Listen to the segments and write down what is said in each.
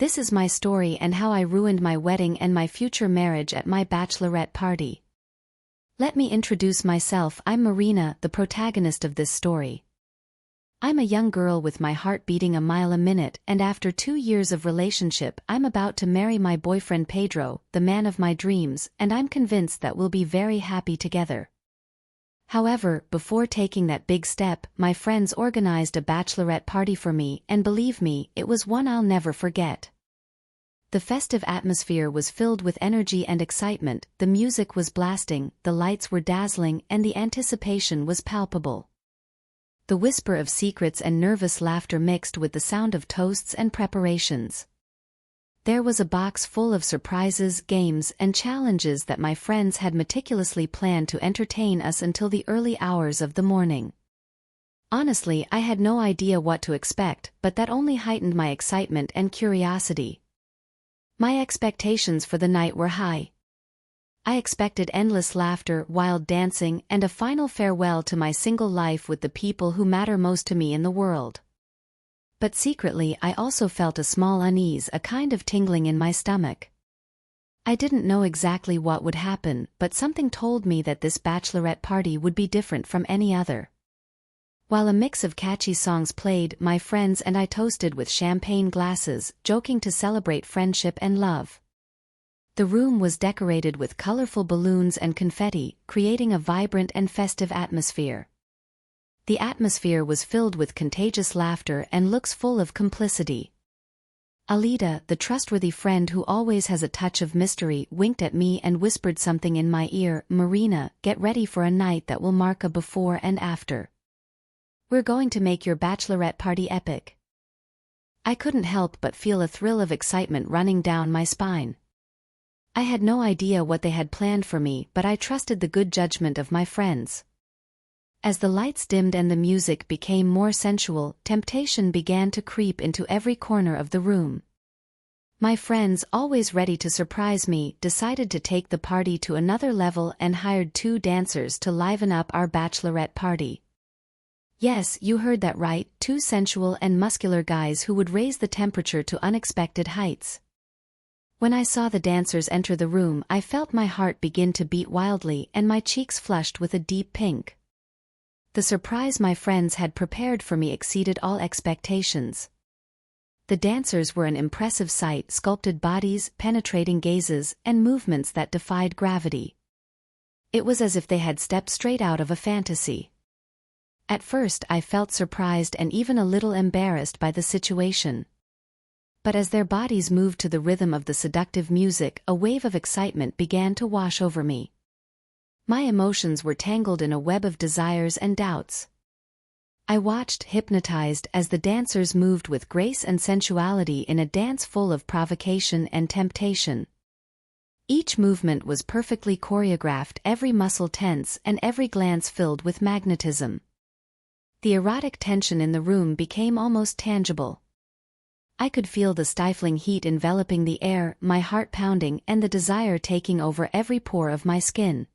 This is my story and how I ruined my wedding and my future marriage at my bachelorette party. Let me introduce myself. I'm Marina, the protagonist of this story. I'm a young girl with my heart beating a mile a minute, and after 2 years of relationship I'm about to marry my boyfriend Pedro, the man of my dreams, and I'm convinced that we'll be very happy together. However, before taking that big step, my friends organized a bachelorette party for me, and believe me, it was one I'll never forget. The festive atmosphere was filled with energy and excitement, the music was blasting, the lights were dazzling, and the anticipation was palpable. The whisper of secrets and nervous laughter mixed with the sound of toasts and preparations. There was a box full of surprises, games, and challenges that my friends had meticulously planned to entertain us until the early hours of the morning. Honestly, I had no idea what to expect, but that only heightened my excitement and curiosity. My expectations for the night were high. I expected endless laughter, wild dancing, and a final farewell to my single life with the people who matter most to me in the world. But secretly I also felt a small unease, a kind of tingling in my stomach. I didn't know exactly what would happen, but something told me that this bachelorette party would be different from any other. While a mix of catchy songs played, my friends and I toasted with champagne glasses, joking to celebrate friendship and love. The room was decorated with colorful balloons and confetti, creating a vibrant and festive atmosphere. The atmosphere was filled with contagious laughter and looks full of complicity. Alida, the trustworthy friend who always has a touch of mystery, winked at me and whispered something in my ear. Marina, get ready for a night that will mark a before and after. We're going to make your bachelorette party epic. I couldn't help but feel a thrill of excitement running down my spine. I had no idea what they had planned for me, but I trusted the good judgment of my friends. As the lights dimmed and the music became more sensual, temptation began to creep into every corner of the room. My friends, always ready to surprise me, decided to take the party to another level and hired 2 dancers to liven up our bachelorette party. Yes, you heard that right, 2 sensual and muscular guys who would raise the temperature to unexpected heights. When I saw the dancers enter the room, I felt my heart begin to beat wildly and my cheeks flushed with a deep pink. The surprise my friends had prepared for me exceeded all expectations. The dancers were an impressive sight, sculpted bodies, penetrating gazes, and movements that defied gravity. It was as if they had stepped straight out of a fantasy. At first I felt surprised and even a little embarrassed by the situation. But as their bodies moved to the rhythm of the seductive music, a wave of excitement began to wash over me. My emotions were tangled in a web of desires and doubts. I watched, hypnotized, as the dancers moved with grace and sensuality in a dance full of provocation and temptation. Each movement was perfectly choreographed, every muscle tense, and every glance filled with magnetism. The erotic tension in the room became almost tangible. I could feel the stifling heat enveloping the air, my heart pounding, and the desire taking over every pore of my skin.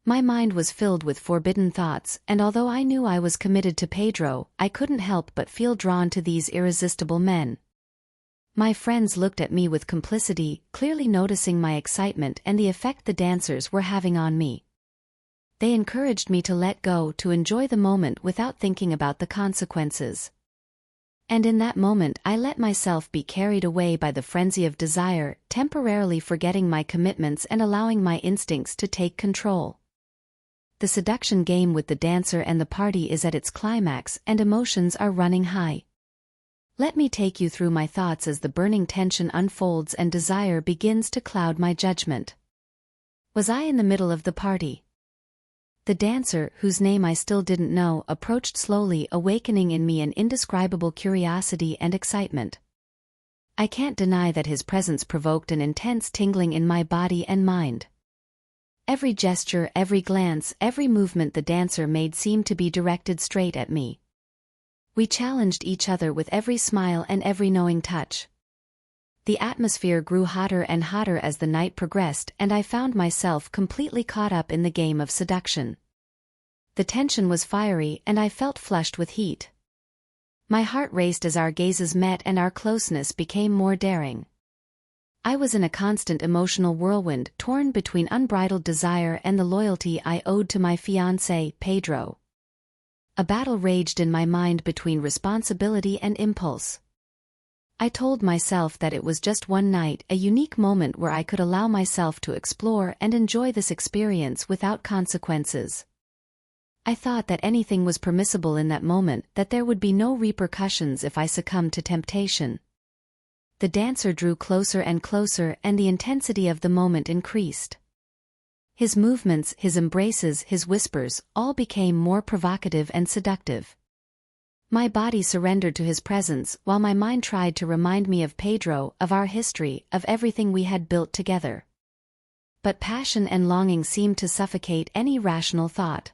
My mind was filled with forbidden thoughts, and although I knew I was committed to Pedro, I couldn't help but feel drawn to these irresistible men. My friends looked at me with complicity, clearly noticing my excitement and the effect the dancers were having on me. They encouraged me to let go, to enjoy the moment without thinking about the consequences. And in that moment I let myself be carried away by the frenzy of desire, temporarily forgetting my commitments and allowing my instincts to take control. The seduction game with the dancer and the party is at its climax, and emotions are running high. Let me take you through my thoughts as the burning tension unfolds and desire begins to cloud my judgment. Was I in the middle of the party? The dancer, whose name I still didn't know, approached slowly, awakening in me an indescribable curiosity and excitement. I can't deny that his presence provoked an intense tingling in my body and mind. Every gesture, every glance, every movement the dancer made seemed to be directed straight at me. We challenged each other with every smile and every knowing touch. The atmosphere grew hotter and hotter as the night progressed, and I found myself completely caught up in the game of seduction. The tension was fiery, and I felt flushed with heat. My heart raced as our gazes met and our closeness became more daring. I was in a constant emotional whirlwind, torn between unbridled desire and the loyalty I owed to my fiancé, Pedro. A battle raged in my mind between responsibility and impulse. I told myself that it was just one night, a unique moment where I could allow myself to explore and enjoy this experience without consequences. I thought that anything was permissible in that moment, that there would be no repercussions if I succumbed to temptation. The dancer drew closer and closer, and the intensity of the moment increased. His movements, his embraces, his whispers, all became more provocative and seductive. My body surrendered to his presence, while my mind tried to remind me of Pedro, of our history, of everything we had built together. But passion and longing seemed to suffocate any rational thought.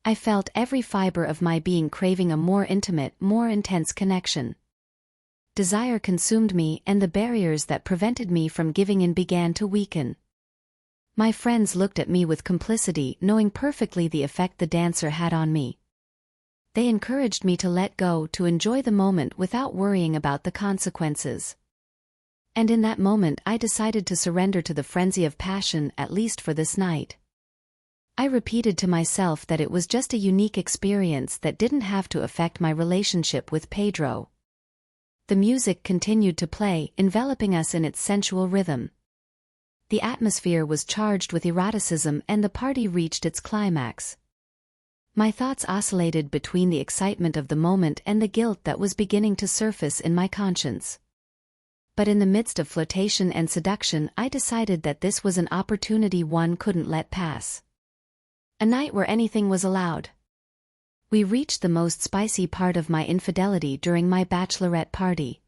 I felt every fiber of my being craving a more intimate, more intense connection. Desire consumed me, and the barriers that prevented me from giving in began to weaken. My friends looked at me with complicity, knowing perfectly the effect the dancer had on me. They encouraged me to let go, to enjoy the moment without worrying about the consequences. And in that moment I decided to surrender to the frenzy of passion, at least for this night. I repeated to myself that it was just a unique experience that didn't have to affect my relationship with Pedro. The music continued to play, enveloping us in its sensual rhythm. The atmosphere was charged with eroticism, and the party reached its climax. My thoughts oscillated between the excitement of the moment and the guilt that was beginning to surface in my conscience. But in the midst of flirtation and seduction, I decided that this was an opportunity one couldn't let pass. A night where anything was allowed. We reached the most spicy part of my infidelity during my bachelorette party.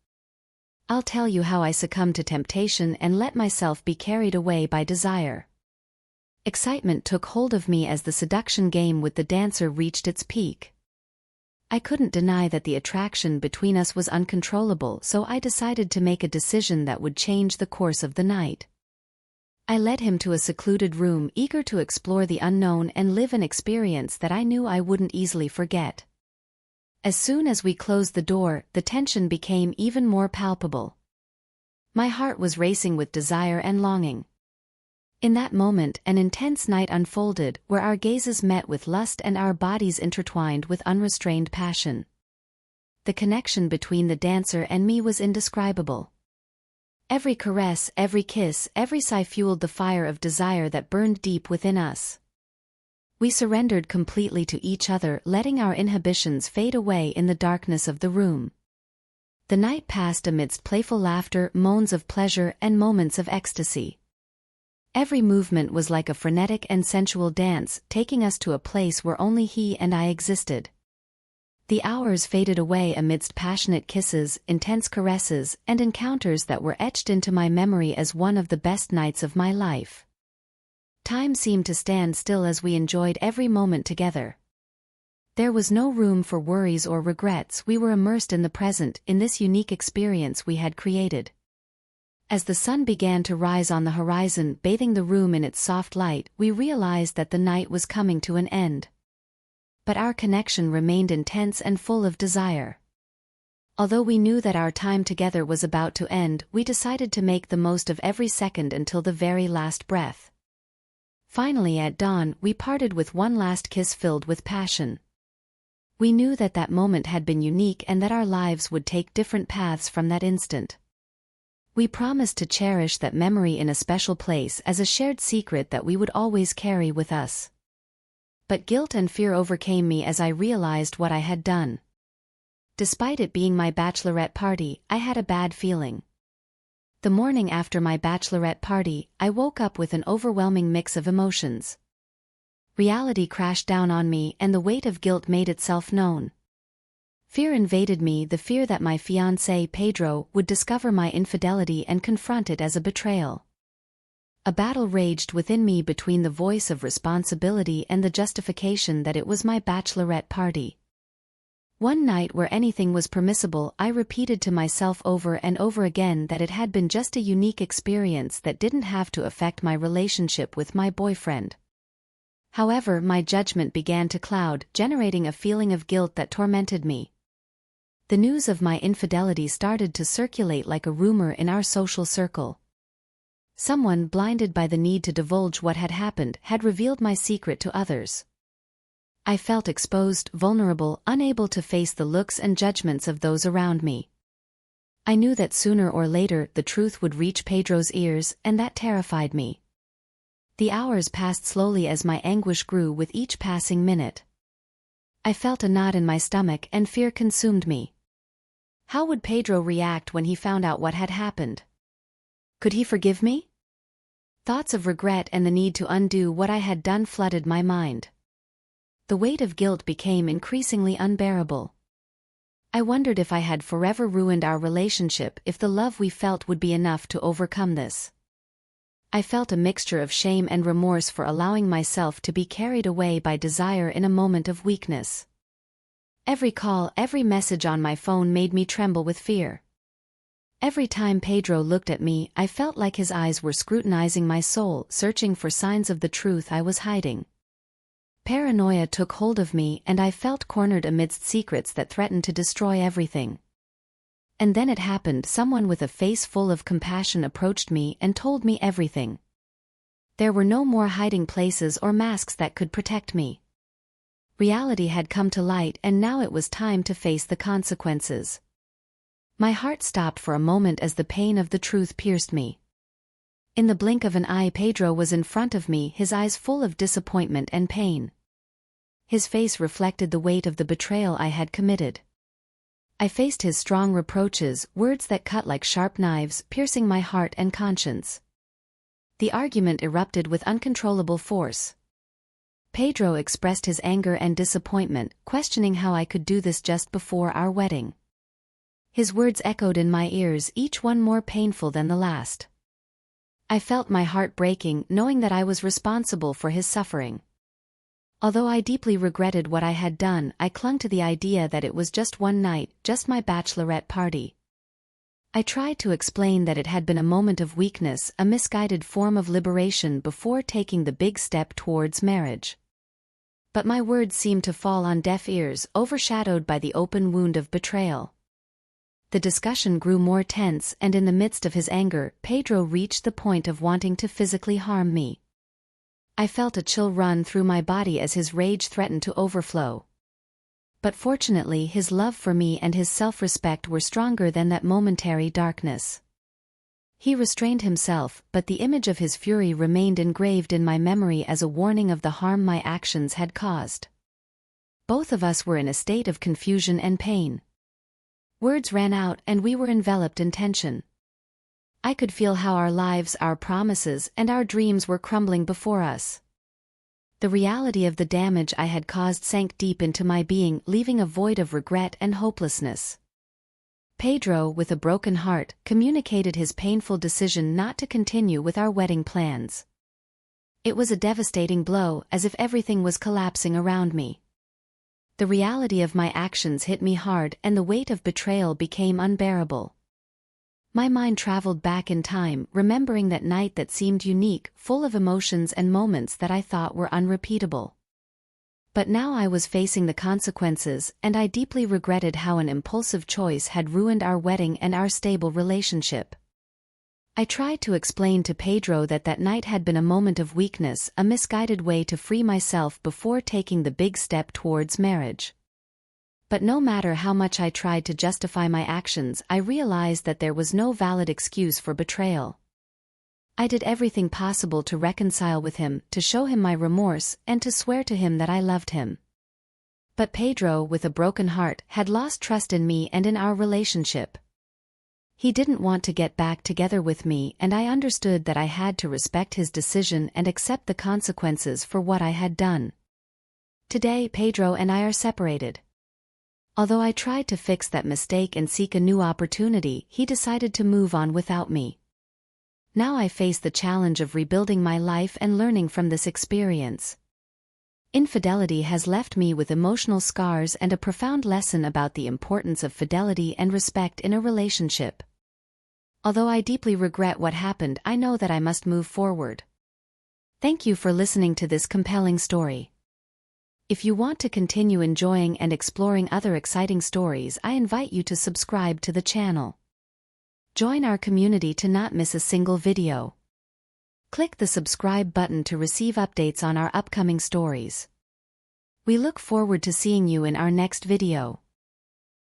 I'll tell you how I succumbed to temptation and let myself be carried away by desire. Excitement took hold of me as the seduction game with the dancer reached its peak. I couldn't deny that the attraction between us was uncontrollable, so I decided to make a decision that would change the course of the night. I led him to a secluded room, eager to explore the unknown and live an experience that I knew I wouldn't easily forget. As soon as we closed the door, the tension became even more palpable. My heart was racing with desire and longing. In that moment, an intense night unfolded, where our gazes met with lust and our bodies intertwined with unrestrained passion. The connection between the dancer and me was indescribable. Every caress, every kiss, every sigh fueled the fire of desire that burned deep within us. We surrendered completely to each other, letting our inhibitions fade away in the darkness of the room. The night passed amidst playful laughter, moans of pleasure, and moments of ecstasy. Every movement was like a frenetic and sensual dance, taking us to a place where only he and I existed. The hours faded away amidst passionate kisses, intense caresses, and encounters that were etched into my memory as one of the best nights of my life. Time seemed to stand still as we enjoyed every moment together. There was no room for worries or regrets. We were immersed in the present, in this unique experience we had created. As the sun began to rise on the horizon, bathing the room in its soft light, we realized that the night was coming to an end. But our connection remained intense and full of desire. Although we knew that our time together was about to end, we decided to make the most of every second until the very last breath. Finally, at dawn, we parted with one last kiss filled with passion. We knew that that moment had been unique and that our lives would take different paths from that instant. We promised to cherish that memory in a special place as a shared secret that we would always carry with us. But guilt and fear overcame me as I realized what I had done. Despite it being my bachelorette party, I had a bad feeling. The morning after my bachelorette party, I woke up with an overwhelming mix of emotions. Reality crashed down on me, and the weight of guilt made itself known. Fear invaded me, the fear that my fiancé Pedro would discover my infidelity and confront it as a betrayal. A battle raged within me between the voice of responsibility and the justification that it was my bachelorette party. One night where anything was permissible, I repeated to myself over and over again that it had been just a unique experience that didn't have to affect my relationship with my boyfriend. However, my judgment began to cloud, generating a feeling of guilt that tormented me. The news of my infidelity started to circulate like a rumor in our social circle. Someone, blinded by the need to divulge what had happened, had revealed my secret to others. I felt exposed, vulnerable, unable to face the looks and judgments of those around me. I knew that sooner or later the truth would reach Pedro's ears, and that terrified me. The hours passed slowly as my anguish grew with each passing minute. I felt a knot in my stomach and fear consumed me. How would Pedro react when he found out what had happened? Could he forgive me? Thoughts of regret and the need to undo what I had done flooded my mind. The weight of guilt became increasingly unbearable. I wondered if I had forever ruined our relationship, if the love we felt would be enough to overcome this. I felt a mixture of shame and remorse for allowing myself to be carried away by desire in a moment of weakness. Every call, every message on my phone made me tremble with fear. Every time Pedro looked at me, I felt like his eyes were scrutinizing my soul, searching for signs of the truth I was hiding. Paranoia took hold of me, and I felt cornered amidst secrets that threatened to destroy everything. And then it happened. Someone with a face full of compassion approached me and told me everything. There were no more hiding places or masks that could protect me. Reality had come to light, and now it was time to face the consequences. My heart stopped for a moment as the pain of the truth pierced me. In the blink of an eye, Pedro was in front of me, his eyes full of disappointment and pain. His face reflected the weight of the betrayal I had committed. I faced his strong reproaches, words that cut like sharp knives, piercing my heart and conscience. The argument erupted with uncontrollable force. Pedro expressed his anger and disappointment, questioning how I could do this just before our wedding. His words echoed in my ears, each one more painful than the last. I felt my heart breaking, knowing that I was responsible for his suffering. Although I deeply regretted what I had done, I clung to the idea that it was just one night, just my bachelorette party. I tried to explain that it had been a moment of weakness, a misguided form of liberation before taking the big step towards marriage. But my words seemed to fall on deaf ears, overshadowed by the open wound of betrayal. The discussion grew more tense, and in the midst of his anger, Pedro reached the point of wanting to physically harm me. I felt a chill run through my body as his rage threatened to overflow. But fortunately, his love for me and his self-respect were stronger than that momentary darkness. He restrained himself, but the image of his fury remained engraved in my memory as a warning of the harm my actions had caused. Both of us were in a state of confusion and pain. Words ran out, and we were enveloped in tension. I could feel how our lives, our promises, and our dreams were crumbling before us. The reality of the damage I had caused sank deep into my being, leaving a void of regret and hopelessness. Pedro, with a broken heart, communicated his painful decision not to continue with our wedding plans. It was a devastating blow, as if everything was collapsing around me. The reality of my actions hit me hard, and the weight of betrayal became unbearable. My mind traveled back in time, remembering that night that seemed unique, full of emotions and moments that I thought were unrepeatable. But now I was facing the consequences, and I deeply regretted how an impulsive choice had ruined our wedding and our stable relationship. I tried to explain to Pedro that that night had been a moment of weakness, a misguided way to free myself before taking the big step towards marriage. But no matter how much I tried to justify my actions, I realized that there was no valid excuse for betrayal. I did everything possible to reconcile with him, to show him my remorse, and to swear to him that I loved him. But Pedro, with a broken heart, had lost trust in me and in our relationship. He didn't want to get back together with me, and I understood that I had to respect his decision and accept the consequences for what I had done. Today, Pedro and I are separated. Although I tried to fix that mistake and seek a new opportunity, he decided to move on without me. Now I face the challenge of rebuilding my life and learning from this experience. Infidelity has left me with emotional scars and a profound lesson about the importance of fidelity and respect in a relationship. Although I deeply regret what happened, I know that I must move forward. Thank you for listening to this compelling story. If you want to continue enjoying and exploring other exciting stories, I invite you to subscribe to the channel. Join our community to not miss a single video. Click the subscribe button to receive updates on our upcoming stories. We look forward to seeing you in our next video.